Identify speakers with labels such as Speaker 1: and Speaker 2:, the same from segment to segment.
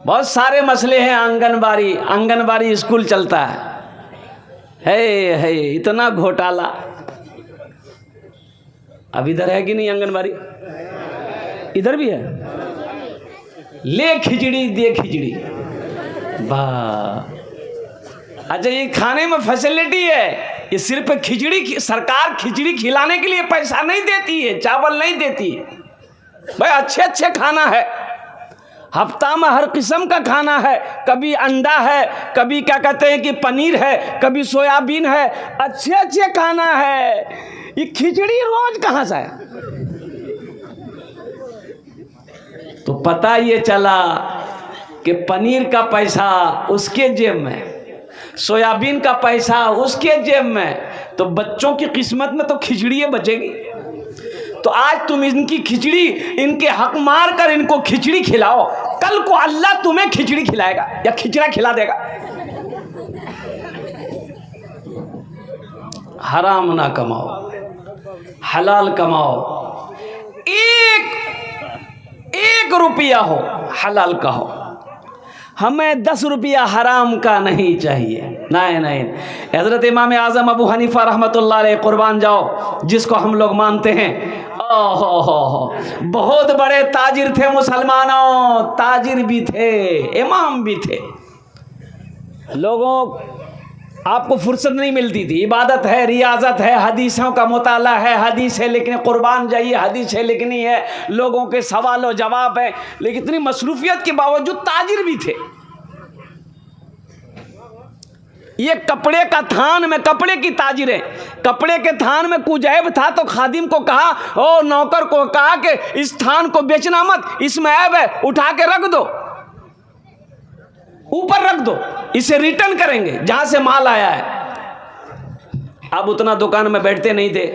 Speaker 1: बहुत सारे मसले हैं। आंगनबाड़ी स्कूल चलता है इतना घोटाला। अब इधर है कि नहीं आंगनबाड़ी? इधर भी है। ले खिचड़ी दे खिचड़ी, वाह। अच्छा, ये खाने में फैसिलिटी है, ये सिर्फ खिचड़ी, सरकार खिचड़ी खिलाने के लिए पैसा नहीं देती है, चावल नहीं देती है भाई। अच्छे खाना है, हफ्ता में हर किस्म का खाना है। कभी अंडा है, कभी क्या कहते हैं कि पनीर है, कभी सोयाबीन है, अच्छे खाना है। ये खिचड़ी रोज कहाँ से है? तो पता ये चला कि पनीर का पैसा उसके जेब में, सोयाबीन का पैसा उसके जेब में, तो बच्चों की किस्मत में तो खिचड़ी बचेगी। तो आज तुम इनकी खिचड़ी, इनके हक मार कर इनको खिचड़ी खिलाओ, कल को अल्लाह तुम्हें खिचड़ी खिलाएगा या खिचड़ा खिला देगा। हराम ना कमाओ, हलाल कमाओ। एक रुपया हो हलाल का हो, हमें 10 रुपया हराम का नहीं चाहिए। नहीं। हज़रत इमाम आज़म अबू हनीफा रहमतुल्लाह अलैह, कुर्बान जाओ, जिसको हम लोग मानते हैं, बहुत बड़े ताजिर थे मुसलमानों, ताजिर भी थे, इमाम भी थे। लोगों, आपको फुर्सत नहीं मिलती थी। इबादत है, रियाजत है, हदीसों का मुताला है, हदीस है लिखने, कुर्बान जाइए, हदीस है लिखनी है, लोगों के सवाल और जवाब है, लेकिन इतनी मसरूफियत के बावजूद ताजिर भी थे। ये कपड़े का थान में, कपड़े की ताजिर है, कपड़े के थान में कुछ ऐब था तो खादिम को कहा, ओ नौकर को कहा कि इस थान को बेचना मत, इसमें ऐब है, उठा के रख दो, ऊपर रख दो, इसे रिटर्न करेंगे जहां से माल आया है। अब उतना दुकान में बैठते नहीं थे।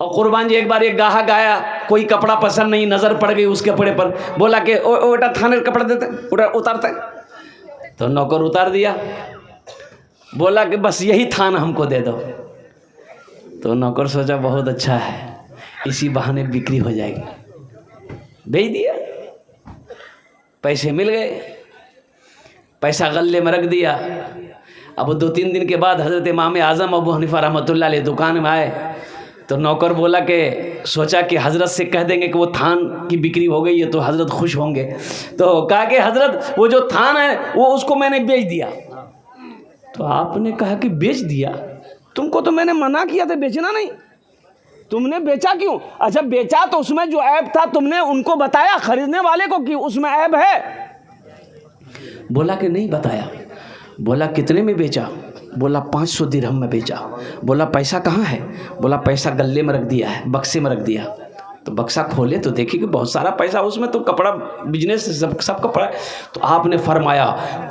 Speaker 1: और कुर्बान जी, एक बार एक गाहक आया, कोई कपड़ा पसंद नहीं, नजर पड़ गई उसके कपड़े पर, बोला कि ओ बेटा थाने का कपड़ा देते, उतारते। तो नौकर उतार दिया, बोला कि बस यही थान हमको दे दो। तो नौकर सोचा बहुत अच्छा है, इसी बहाने बिक्री हो जाएगी, भेज दिया, पैसे मिल गए, पैसा गल्ले में रख दिया। अब 2-3 दिन के बाद हज़रत इमाम आज़म अबू हनीफा रहमतुल्लाह अलैह दुकान में आए, तो नौकर बोला कि सोचा कि हज़रत से कह देंगे कि वो थान की बिक्री हो गई है तो हज़रत खुश होंगे। तो कहा कि हज़रत वो जो थान है वो उसको मैंने बेच दिया। तो आपने कहा कि बेच दिया? तुमको तो मैंने मना किया था बेचना नहीं, तुमने बेचा क्यों? अच्छा बेचा तो उसमें जो ऐब था तुमने उनको बताया खरीदने वाले को कि उसमें ऐब है? बोला कि नहीं बताया। बोला कितने में बेचा? बोला 500 दिरहम में बेचा। बोला पैसा कहाँ है? बोला पैसा गल्ले में रख दिया है, बक्से में रख दिया। तो बक्सा खोले तो देखी कि बहुत सारा पैसा उसमें, तो कपड़ा बिजनेस सब कपड़ा। तो आपने फरमाया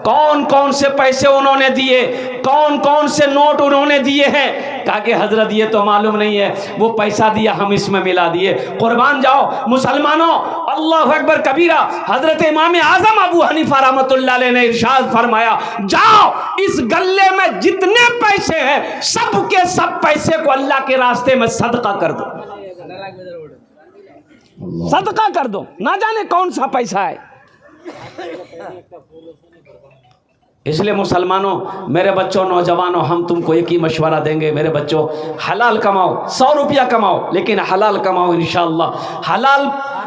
Speaker 1: कौन कौन से पैसे उन्होंने दिए, कौन कौन से नोट उन्होंने दिए हैं? कहा कि हजरत ये तो मालूम नहीं है, वो पैसा दिया हम इसमें मिला दिए। कुर्बान जाओ मुसलमानों, अल्लाहु अकबर कबीरा। हजरत इमाम आज़म अबू हनीफा रहमतुल्लाह अलैह ने इरशाद फरमाया, जाओ इस गल्ले में जितने पैसे हैं सब के सब पैसे को अल्लाह के रास्ते में सदका कर दो, सदका कर दो, ना जाने कौन सा पैसा है। इसलिए मुसलमानों, मेरे बच्चों, नौजवानों, हम तुमको एक ही मशवरा देंगे, मेरे बच्चों, हलाल कमाओ, 100 रुपया कमाओ, लेकिन हलाल कमाओ इंशाअल्लाह।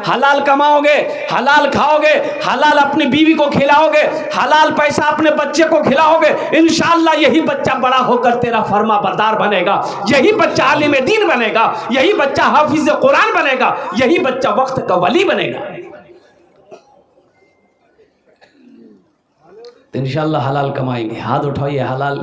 Speaker 1: हलाल कमाओगे, हलाल खाओगे, हलाल अपनी बीवी को खिलाओगे, हलाल पैसा अपने बच्चे को खिलाओगे, इंशाअल्लाह यही बच्चा बड़ा होकर तेरा फर्मा बरदार बनेगा, यही बच्चा आलिम दीन बनेगा, यही बच्चा हाफिज कुरान बनेगा, यही बच्चा वक्त का वली बनेगा। तो इंशाअल्लाह हलाल कमाएंगे। हाथ उठाइए, हलाल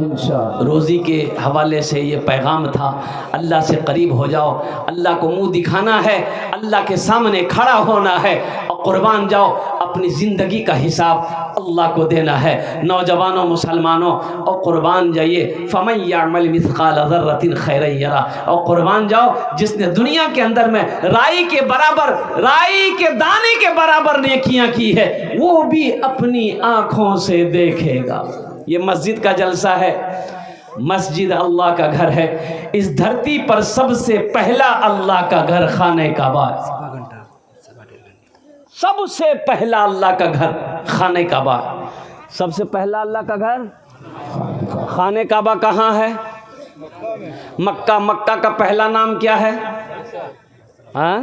Speaker 1: रोज़ी के हवाले से ये पैगाम था। अल्लाह से करीब हो जाओ, अल्लाह को मुंह दिखाना है, अल्लाह के सामने खड़ा होना है, और कुर्बान जाओ, अपनी ज़िंदगी का हिसाब अल्लाह को देना है। नौजवानों, मुसलमानों, और कुर्बान जाइए, फमन यअमल मिस्काल ज़र्रतिन खैरन यरा। और कुर्बान जाओ, जिसने दुनिया के अंदर में राई के बराबर, राई के दाने के बराबर नेकियां की है, वो भी अपनी आँखों से देखेगा। ये मस्जिद का जलसा है, मस्जिद अल्लाह का घर है। इस धरती पर सबसे पहला अल्लाह का घर खाने काबा, सबसे पहला अल्लाह का घर खाने काबा। सबसे पहला अल्लाह का घर खाने काबा कहाँ है? मक्का। मक्का का पहला नाम क्या है? हाँ,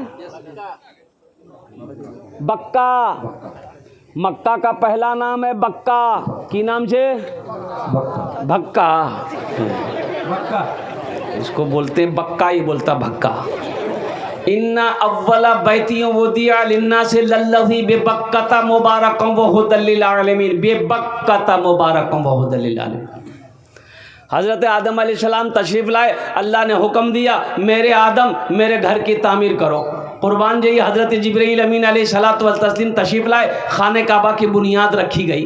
Speaker 1: बक्का। मक्का का पहला नाम है बक्का। की नाम से? भक्का। इसको बोलते हैं बक्का, ही बोलता भक्का। इन्ना अव्वला बैतियों वो दिया लिन्ना से लल्लज़ी बेबक्कता मुबारकम व हुदल लिल आलमीन। बेबक्कता मुबारकम व हुदल लिल आलमीन। हज़रत आदम अलैहिस्सलाम तशरीफ़ लाए, अल्लाह ने हुक्म दिया मेरे आदम मेरे घर की तामीर करो। कुर्बान जाइए, हज़रत जिब्रील अमीन अलैहिस्सलातु व तस्लीम तशरीफ़ लाए, खाने काबा की बुनियाद रखी गई।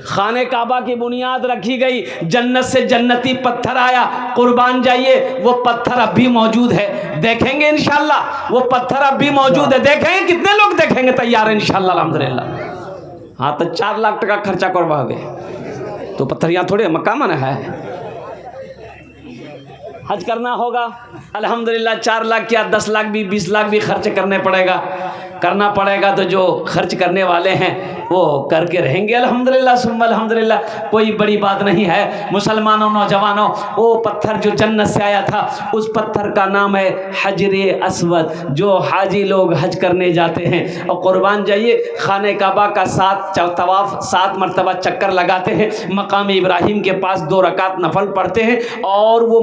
Speaker 1: खाने काबा की बुनियाद रखी गई। जन्नत से जन्नती पत्थर आया। कुर्बान जाइए, वो पत्थर अब भी मौजूद है। देखेंगे इंशाल्लाह, वो पत्थर अब भी मौजूद है। देखेंगे, कितने लोग देखेंगे? तैयार है इंशाल्लाह अल्हम्दुलिल्लाह। हाँ, तो 4 लाख टका खर्चा करवाओगे तो पत्थर यहाँ थोड़े मक्का में है। हज करना होगा अल्हम्दुलिल्लाह, 4 लाख क्या 10 लाख भी 20 लाख भी खर्च करना पड़ेगा। तो जो खर्च करने वाले हैं वो करके रहेंगे अल्हम्दुलिल्लाह सुम्मा अल्हम्दुलिल्लाह। कोई बड़ी बात नहीं है। मुसलमानों, नौजवानों, वो पत्थर जो जन्नत से आया था, उस पत्थर का नाम है हजरे अस्वद। जो हाजी लोग हज करने जाते हैं और कुर्बान जाइए, खाने काबा का 7 मरतबा चक्कर लगाते हैं। मकाम इब्राहिम के पास 2 रकात नफल पढ़ते हैं और वो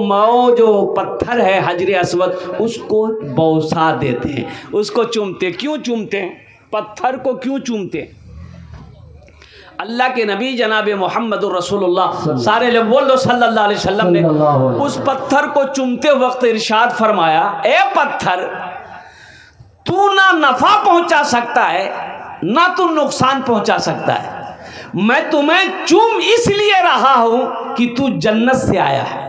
Speaker 1: जो पत्थर है हजरे अस्वद, उसको बौसा देते हैं, उसको चूमते। क्यों चूमते हैं? पत्थर को क्यों चूमते हैं? अल्लाह के नबी जनाब मोहम्मदुर रसूलुल्लाह सारे लोग बोल दो सल्लल्लाहु अलैहि वसल्लम ने उस पत्थर को चूमते वक्त इरशाद फरमाया, ए पत्थर, तू ना नफा पहुंचा सकता है ना तू नुकसान पहुंचा सकता है। मैं तुम्हें चूम इसलिए रहा हूं कि तू जन्नत से आया है।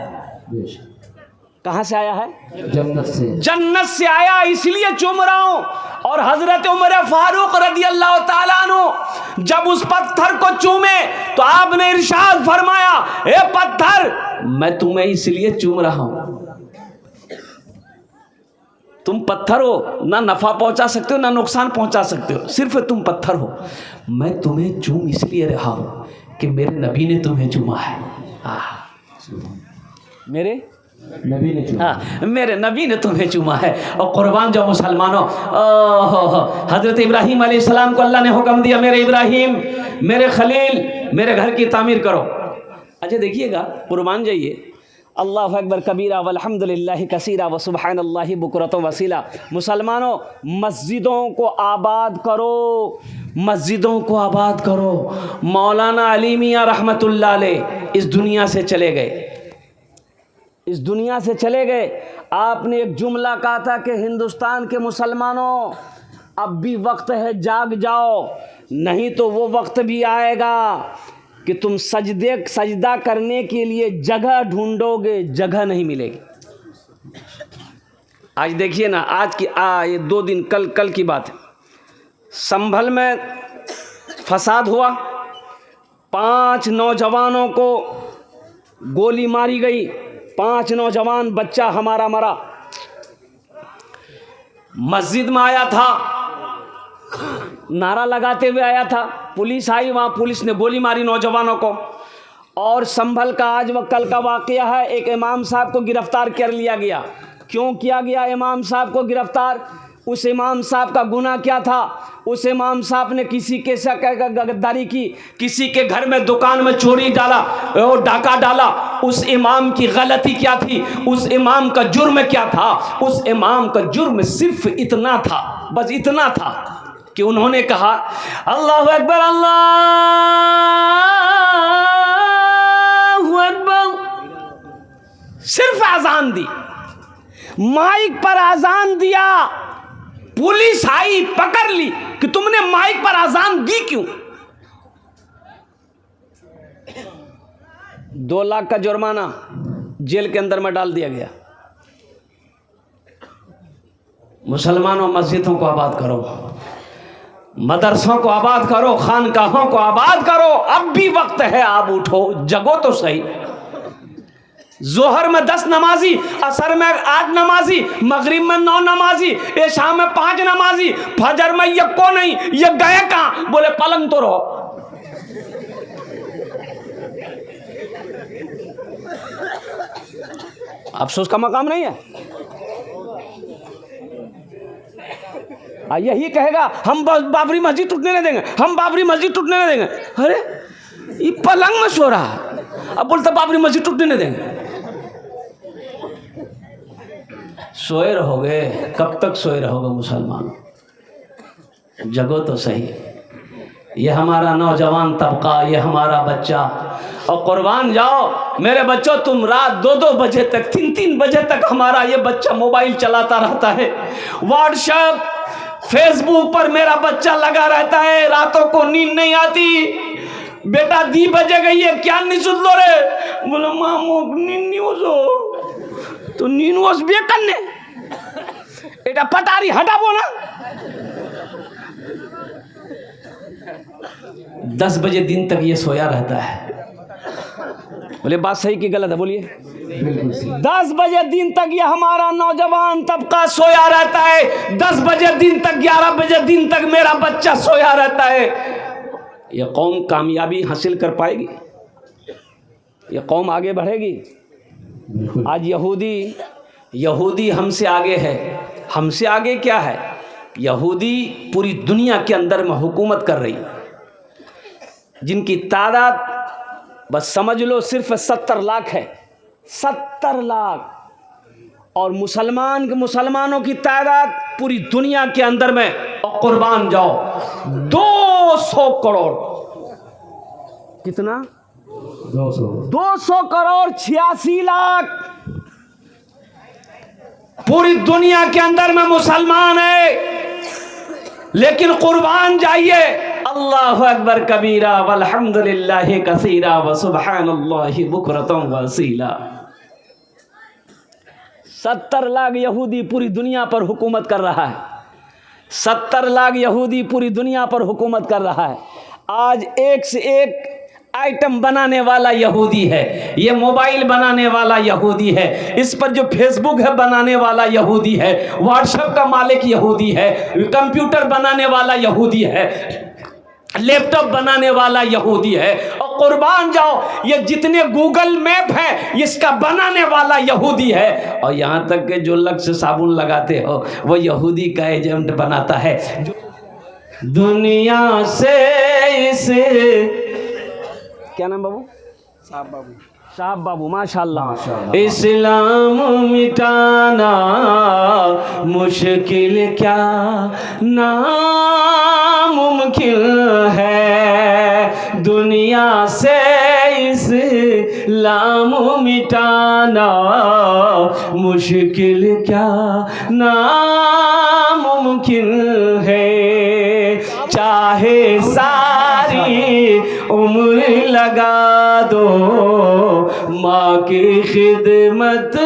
Speaker 1: कहां से आया है? जन्नत से आया, इसलिए चूम रहा हूं। और हजरत उमर फारूक रदी अल्लाह ताला अन्हु जब उस पत्थर को चूमे तो आपने इरशाद फरमाया, ए पत्थर, मैं तुम्हें इसलिए चूम रहा हूं। तुम पत्थर हो, ना नफा पहुंचा सकते हो ना नुकसान पहुंचा सकते हो, सिर्फ तुम पत्थर हो। मैं तुम्हें चूम इसलिए रहा हूं कि मेरे नबी ने तुम्हें चूमा है। मेरे नबी ने चूमा। हाँ, मेरे नबी ने तुम्हें चूमा है। और कुर्बान जाओ मुसलमानों, हजरत इब्राहीम अलैहिस्सलाम को अल्लाह ने हुक्म दिया, मेरे इब्राहीम, मेरे खलील, मेरे घर की तामीर करो। अच्छा देखिएगा, कुर्बान जाइए, अल्लाहु अकबर कबीरा वल्हम्दुलिल्लाहि कसीरा व सुब्हानल्लाहि बुकरतन वसीला। मुसलमानों, मस्जिदों को आबाद करो, मस्जिदों को आबाद करो। मौलाना अली मियां रहमतुल्लाह अलैह इस दुनिया से चले गए, इस दुनिया से चले गए। आपने एक जुमला कहा था कि हिंदुस्तान के मुसलमानों, अब भी वक्त है, जाग जाओ, नहीं तो वो वक्त भी आएगा कि तुम सजदा करने के लिए जगह ढूंढोगे, जगह नहीं मिलेगी। आज देखिए ना, आज की ये 2 दिन कल की बात है, संभल में फसाद हुआ, 5 नौजवानों को गोली मारी गई, 5 नौजवान, बच्चा हमारा मरा। मस्जिद में आया था, नारा लगाते हुए आया था, पुलिस आई, वहाँ पुलिस ने गोली मारी नौजवानों को। और संभल का आज व कल का वाक़या है, एक इमाम साहब को गिरफ्तार कर लिया गया। क्यों किया गया इमाम साहब को गिरफ्तार? उस इमाम साहब का गुनाह क्या था? उस इमाम साहब ने किसी के साथ गद्दारी की, किसी के घर में दुकान में चोरी डाला और डाका डाला। उस इमाम की गलती क्या थी? उस इमाम का जुर्म क्या था? उस इमाम का जुर्म सिर्फ इतना था, बस इतना था कि उन्होंने कहा अल्लाहु अकबर, अल्लाहु अकबर। सिर्फ आजान दी, माइक पर आजान दिया, पुलिस आई, पकड़ ली कि तुमने माइक पर आजान दी क्यों? 2 लाख का जुर्माना, जेल के अंदर में डाल दिया गया। मुसलमानों, मस्जिदों को आबाद करो, मदरसों को आबाद करो, खानकाहों को आबाद करो। अब भी वक्त है, आप उठो, जगो तो सही। जोहर में 10 नमाजी, असर में 8 नमाजी, मगरिब में 9 नमाजी, इशा में 5 नमाजी, फजर में ये को नहीं, ये गए कहाँ? बोले पलंग तो रहो। अफसोस का मकाम नहीं है। यही कहेगा हम बाबरी मस्जिद टूटने नहीं देंगे, हम बाबरी मस्जिद टूटने नहीं देंगे। अरे ये पलंग में सो रहा, अब बोलता बाबरी मस्जिद टूटने नहीं देंगे। सोए रहोगे, कब तक सोए रहोगे मुसलमान? जगो तो सही। ये हमारा नौजवान तबका, ये हमारा बच्चा, और कुर्बान जाओ मेरे बच्चों, तुम रात 2-2 बजे तक, 3-3 बजे तक हमारा ये बच्चा मोबाइल चलाता रहता है। व्हाट्सएप, फेसबुक पर मेरा बच्चा लगा रहता है, रातों को नींद नहीं आती। बेटा 2 बजे गई है, क्या नहीं सुन लो रे? बोलो मामू नींद नहीं हो सो, तो नींद वोस बे करने एटा पटारी हटाबो ना। 10 बजे दिन तक ये सोया रहता है। बोले बात सही कि गलत है? बोलिए। 10 बजे दिन तक ये हमारा नौजवान तबका सोया रहता है। 10 बजे दिन तक, 11 बजे दिन तक मेरा बच्चा सोया रहता है। ये कौम कामयाबी हासिल कर पाएगी? ये कौम आगे बढ़ेगी? आज यहूदी हमसे आगे है। हमसे आगे क्या है? यहूदी पूरी दुनिया के अंदर में हुकूमत कर रही, जिनकी तादाद बस समझ लो सिर्फ 70 लाख है। 70 लाख। और मुसलमानों की तादाद पूरी दुनिया के अंदर में, और कुर्बान जाओ 200 करोड़। कितना? 200 करोड़ 86 लाख पूरी दुनिया के अंदर में मुसलमान है। लेकिन कुर्बान जाइए, अल्लाहु अकबर कबीरा वल्हम्दुलिल्लाहि कसीरा व सुब्हानल्लाहि बुकरतम व असीला। 70 लाख यहूदी पूरी दुनिया पर हुकूमत कर रहा है। 70 लाख यहूदी पूरी दुनिया पर हुकूमत कर रहा है। आज एक से एक आइटम बनाने वाला यहूदी है। ये मोबाइल बनाने वाला यहूदी है, इस पर जो फेसबुक है बनाने वाला यहूदी है, व्हाट्सएप का मालिक यहूदी है, कंप्यूटर बनाने वाला यहूदी है, लैपटॉप बनाने वाला यहूदी है। और कुर्बान जाओ, ये जितने गूगल मैप है इसका बनाने वाला यहूदी है। और यहाँ तक कि जो लक्स साबुन लगाते हो वो यहूदी का एजेंट बनाता है। दुनिया से इसे क्या नाम बाबू? साहब बाबू माशाल्लाह। इस्लाम मिटाना मुश्किल क्या नामुमकिन है। दुनिया से इस्लाम मिटाना मुश्किल क्या नामुमकिन है। चाहे सारी उम्र लगा दो माँ की खिदमत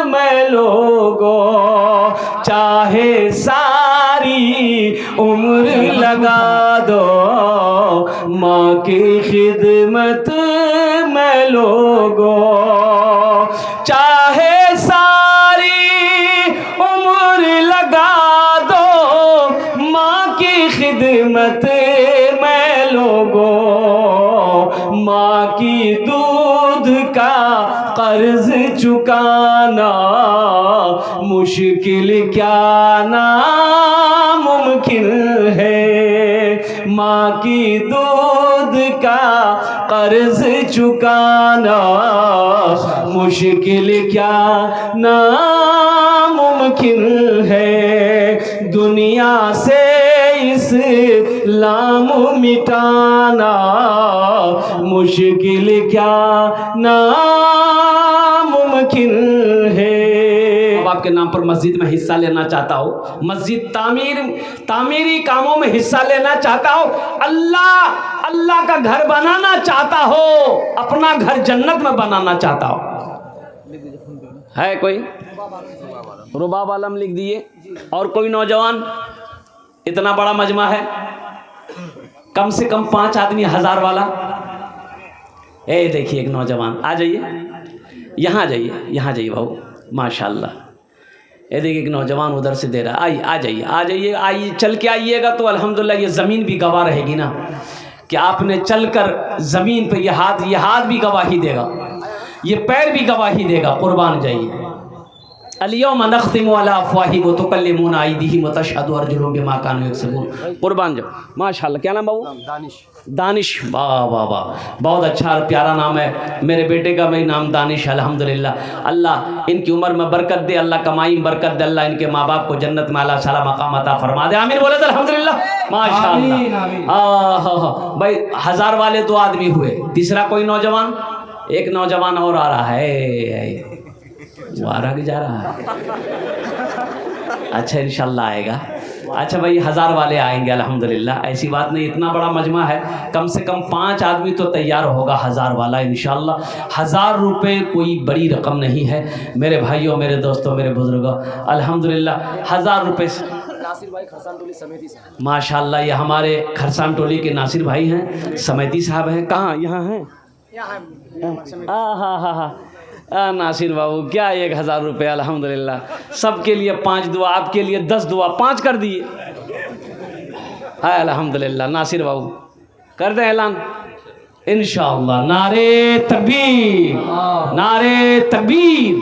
Speaker 1: में लोगों, चाहे सारी उम्र लगा दो माँ की खिदमत में लोगों, चाहे सारी उम्र लगा दो माँ की खिदमत में लोगों। माँ की दूध का कर्ज चुकाना मुश्किल क्या नामुमकिन है। माँ की दूध का कर्ज चुकाना मुश्किल क्या नामुमकिन है। दुनिया से इस्लाम मिटाना मुश्किल क्या नामुमकिन है। अब आपके नाम पर मस्जिद में हिस्सा लेना चाहता हो, मस्जिद तामीरी कामों में हिस्सा लेना चाहता हो, अल्लाह का घर बनाना चाहता हो, अपना घर जन्नत में बनाना चाहता हो, है कोई? रुबाब आलम लिख दिए। और कोई नौजवान? इतना बड़ा मजमा है, कम से कम 5 आदमी 1000 वाला। देखिए एक नौजवान, आ जाइए। यहाँ जाइए, यहाँ जाइए भाऊ, माशाल्लाह। ये देखिए एक नौजवान उधर से दे रहा है, आइए, आ जाइए, आ जाइए, आइए, चल के आइएगा तो अल्हम्दुलिल्लाह ये ज़मीन भी गवाह रहेगी ना कि आपने चलकर ज़मीन पे ये हाथ भी गवाही देगा, ये पैर भी गवाही देगा। कुर्बान जाइए। अल-यौम नख्तिमु अला अफ़वाहिहिम व तुकल्लिमुना अयदीहिम व तशहदु अर्जुलुहुम बिमा कानू यक्सिबून। कुर्बान जाओ, माशाल्लाह। क्या नाम बाबू? दानिश। वाह वाह वाह, बहुत अच्छा और प्यारा नाम है। मेरे बेटे का भी नाम दानिश, अल्हम्दुलिल्लाह। अल्लाह इनकी उम्र में बरकत दे, अल्लाह कमाई में बरकत दे, अल्लाह इनके माँ बाप को जन्नत में आला साला मकाम अता फरमा दे। आमीन बोले तो अल्हम्दुलिल्लाह, माशाल्लाह। भाई 1000 वाले 2 आदमी हुए, तीसरा कोई नौजवान, एक नौजवान और आ रहा है, वो आ रहा कि जा रहा है? अच्छा इंशाल्लाह आएगा। अच्छा भाई 1000 वाले आएंगे अल्हम्दुलिल्लाह, ऐसी बात नहीं, इतना बड़ा मजमा है, कम से कम 5 आदमी तो तैयार होगा 1000 वाला इंशाल्लाह। 1000 रुपये कोई बड़ी रकम नहीं है मेरे भाइयों, मेरे दोस्तों, मेरे बुजुर्गों, अल्हम्दुलिल्लाह 1000 रुपये। नासिर भाई खरसान टोली समेती साहब, माशाल्लाह, ये हमारे खरसान टोली के नासिर भाई हैं, समेती साहब हैं। कहाँ? यहाँ हैं, हाँ नासिर बाबू, क्या 1000 रुपये अल्हम्दुलिल्लाह। सबके लिए 5 दुआ, आपके लिए 10 दुआ, 5 कर दिए। हाँ अल्हम्दुलिल्लाह। नासिर बाबू कर दें ऐलान इंशाअल्लाह। नारे तकबीर, नारे तकबीर।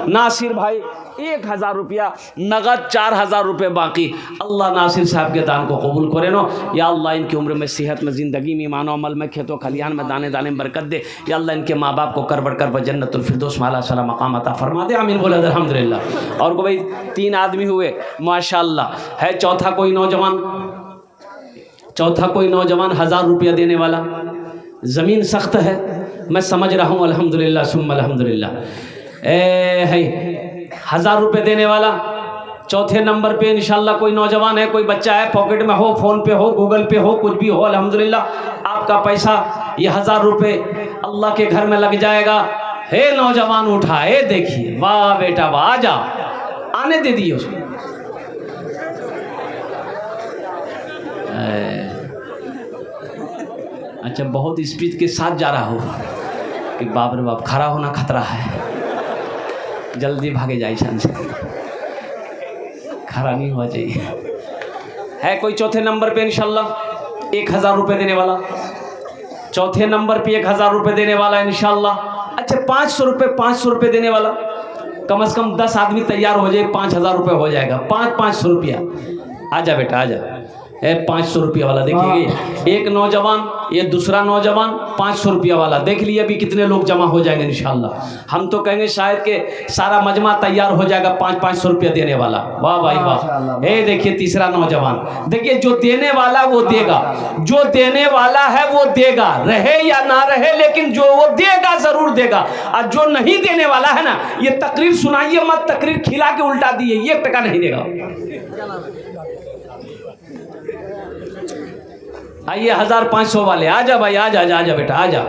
Speaker 1: नासिर भाई 1000 रुपया नगद, 4000 रुपये बाकी। अल्लाह नासिर साहब के दान को कबूल करे नो। या अल्लाह इनकी उम्र में, सेहत में, ज़िंदगी में, ईमान अमल में, खेतों खलियान में, दाने दाने में बरकत दे। या अल्लाह इनके माँ बाप को कर बढ़कर पर जन्नतुल फिरदौस में आला साला मकाम अता फरमा दे। आमीन बोले अल्हम्दुलिल्लाह। और को भाई 3 आदमी हुए माशाल्लाह। है चौथा कोई नौजवान, चौथा कोई नौजवान 1000 रुपया देने वाला। ज़मीन सख्त है, मैं समझ रहा हूँ, अल्हम्दुलिल्लाह सुम्मा अल्हम्दुलिल्लाह। है 1000 रुपये देने वाला चौथे नंबर पे इंशाल्लाह कोई नौजवान है, कोई बच्चा है, पॉकेट में हो, फ़ोन पे हो, गूगल पे हो, कुछ भी हो, अल्हम्दुलिल्लाह आपका पैसा ये 1000 रुपये अल्लाह के घर में लग जाएगा। हे नौजवान उठा, हे देखिए, वाह बेटा वाह, आ जा, आने दे दिए उसको। अच्छा बहुत स्पीड के साथ जा रहा हो कि बाप रे बाप, खड़ा होना खतरा है, जल्दी भागे जाए, शान से खड़ा नहीं हुआ चाहिए। है कोई चौथे नंबर पे इंशाल्लाह 1000 रुपये देने वाला, चौथे नंबर पे 1000 रुपये देने वाला इंशाल्लाह। अच्छा 500 रुपये देने वाला, कम से कम 10 आदमी तैयार हो जाए, 5000 रुपये हो जाएगा। 500 रुपया, आजा बेटा आजा। 500 रुपया वाला देखिए, एक नौजवान, ये दूसरा नौजवान 500 रुपया वाला। देख लिए अभी कितने लोग जमा हो जाएंगे इंशाल्लाह। हम तो कहेंगे शायद के सारा मजमा तैयार हो जाएगा 500 रुपया देने वाला। वाह भाई वाह। ये देखिए तीसरा नौजवान, देखिए जो देने वाला वो देगा, जो देने वाला है वो देगा, रहे या ना रहे, लेकिन जो वो देगा जरूर देगा। और जो नहीं देने वाला है ना, ये तकरीर सुनाइए मत, तकरीर खिला के उल्टा दिए, 1 टका नहीं देगा। आइए 1500 वाले, आजा भाई, आजा आजा आजा बेटा आजा।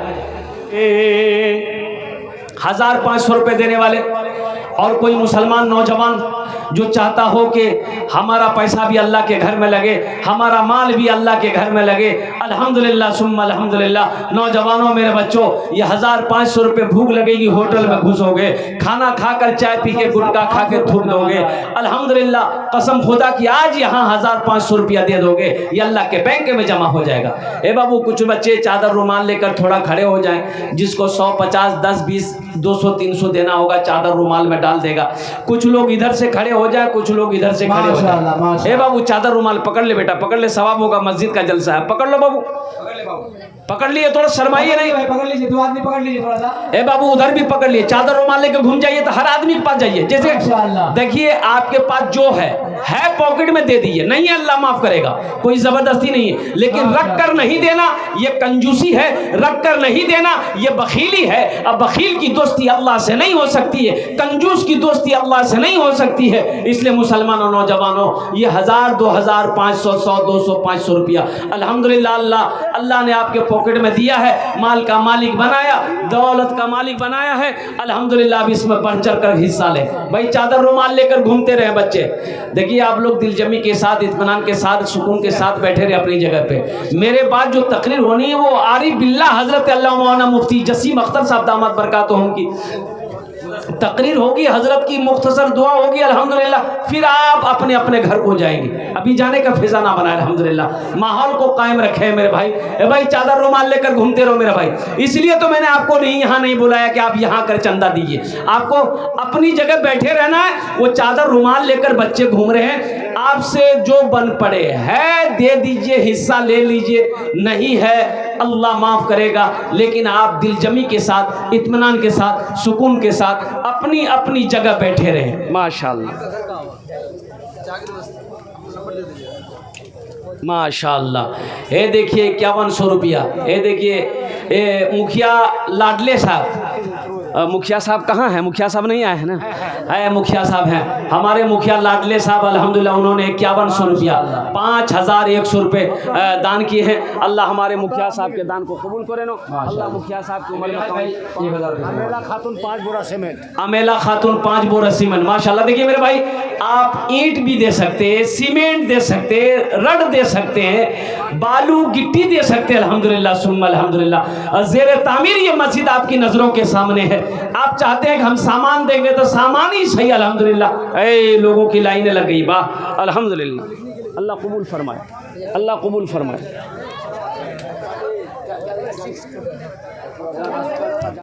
Speaker 1: 1500 रुपये देने वाले। और कोई मुसलमान नौजवान जो चाहता हो कि हमारा पैसा भी अल्लाह के घर में लगे, हमारा माल भी अल्लाह के घर में लगे, अल्हम्दुलिल्लाह सुम्मा अल्हम्दुलिल्लाह। नौजवानों मेरे बच्चों, ये 1500 रुपये भूख लगेगी, होटल में घुसोगे, खाना खाकर चाय पी के गुटखा खा के थूक दोगे, अल्हम्दुलिल्लाह कसम खुदा की आज यहाँ 1500 रुपया दे दोगे, ये अल्लाह के बैंक में जमा हो जाएगा। ए बाबू कुछ बच्चे चादर रुमाल लेकर थोड़ा खड़े हो जाएं, जिसको 100 50 10 20 200 300 देना होगा, चादर रुमाल में डाल देगा। कुछ लोग इधर से खड़े हो जाए, कुछ लोग इधर से खड़े हो जाए। ए बाबू चादर रुमाल पकड़ ले बेटा, पकड़ ले, सवाब होगा, मस्जिद का जलसा है। पकड़ लो बाबू, पकड़ लिए, थोड़ा शर्माइए नहीं,
Speaker 2: पकड़ लीजिए, 2 आदमी पकड़ लीजिए थोड़ा सा।
Speaker 1: ए बाबू उधर भी पकड़ लिए, चादर रुमाल लेके घूम जाइए, तो हर आदमी के पास जाइए। जैसे देखिए आपके पास जो है पॉकेट में दे दीजिए, नहीं है अल्लाह माफ करेगा, कोई जबरदस्ती नहीं है, लेकिन रख कर नहीं देना ये कंजूसी है, रख कर नहीं देना ये बखीली है। अब बखील की दोस्ती अल्लाह से नहीं हो सकती है, कंजूस की दोस्ती अल्लाह से नहीं हो सकती है। इसलिए मुसलमानों नौजवानों, ये 1000 2000 500 100 200 500 रुपया अल्हम्दुलिल्लाह अल्लाह ने आपके पॉकेट में दिया है, माल का मालिक बनाया, दौलत का मालिक बनाया है, अल्हम्दुलिल्लाह। अब इसमें बढ़ चढ़ कर हिस्सा ले भाई, चादर रुमाल लेकर घूमते रहे बच्चे। देखिए आप लोग दिलजमी के साथ, इत्मीनान के साथ, सुकून के साथ बैठे रहे अपनी जगह पे। मेरे बाद जो तकरीर होनी है वो आरिफ बिल्लाह हजरत अल्लाह मौलाना मुफ्ती जसीम अख्तर साहब दामद बरकातुहुम की तकरीर होगी, हजरत की मुख्तसर दुआ होगी अल्हम्दुलिल्लाह, फिर आप अपने अपने घर को जाएंगे। अभी जाने का फिजा ना बनाए, अल्हम्दुलिल्लाह माहौल को कायम रखे मेरे भाई। ए भाई चादर रुमाल लेकर घूमते रहो मेरे भाई। इसलिए तो मैंने आपको यहाँ नहीं बुलाया कि आप यहाँ कर चंदा दीजिए, आपको अपनी जगह बैठे रहना है। वो चादर रुमाल लेकर बच्चे घूम रहे हैं, आपसे जो बन पड़े है दे दीजिए, हिस्सा ले लीजिए, नहीं है अल्लाह माफ करेगा। लेकिन आप दिलजमी के साथ, इत्मीनान के साथ, सुकून के साथ अपनी अपनी जगह बैठे रहें। माशाअल्लाह माशाअल्लाह। ये देखिए 5100 रुपया। ये देखिए मुखिया लाडले साहब, मुखिया साहब कहाँ हैं? मुखिया साहब नहीं आए हैं ना? है मुखिया साहब हैं हमारे, मुखिया लाडले साहब अल्हम्दुलिल्लाह, उन्होंने 5100 रुपया 5100 रुपये दान किए हैं। अल्लाह हमारे मुखिया साहब के दान को कबूल करे नो। अल्लाह मुखिया साहब की उम्र में।
Speaker 3: अमेला खातून 5 बोरा सीमेंट,
Speaker 1: अमेला खातून 5 बोरा सीमेंट। माशाल्लाह। देखिए मेरे भाई, आप ईंट भी दे सकते हैं, सीमेंट दे सकते हैं, रड दे सकते हैं, बालू गिट्टी दे सकते हैं। अल्हम्दुलिल्लाह सुम्मा अल्हम्दुलिल्लाह। ज़ेर तामीर ये मस्जिद आपकी नज़रों के सामने है। आप चाहते हैं कि हम सामान देंगे तो सामान ही सही। अल्हम्दुलिल्लाह ऐ लोगों की लाइनें लग गई। वाह अल्हम्दुलिल्लाह। अल्लाह कबूल फरमाए, अल्लाह कबूल फरमाए।